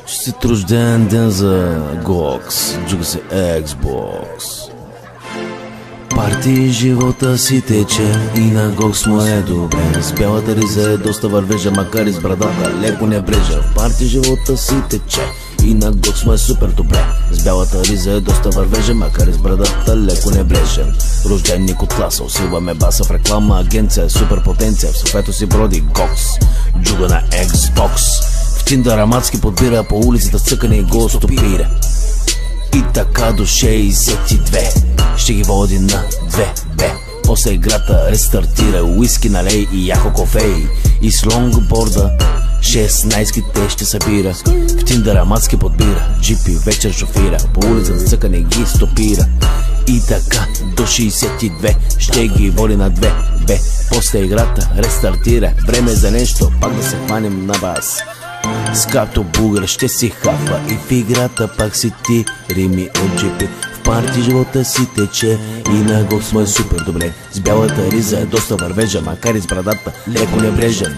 Честит рожден ден за Гокс, джуга се Xbox. Парти живота си тече и на Гокс му е добре. С бялата риза е доста вървежа, макар и с брадата леко не брежа. Парти живота си тече и на Гокс му е супер добре. С бялата риза е доста вървежа, макар и с брадата леко не брежа. Рожденник от класа, усилваме баса в реклама агенция, супер потенция, в съфето си броди Гокс, джуга на Xbox. В Тиндър аматски подбира, по улицата цъкане и го стопира. И така до 62 ще ги води на 2Б. После играта рестартира, уиски налей и яко кофей. И с лонгборда 16-те ще събира. В Тиндър аматски подбира, джипи вечер шофира, по улицата цъкане ги стопира. И така до 62 ще ги води на 2Б. После играта рестартира, време за нещо, пак да се хванем на бас. С като бугър ще си хапва и в играта пак си ти рими от джипи. В парти живота си тече и на Гокс му е супер добре. С бялата риза е доста вървежа, макар и с брадата леко небрежен.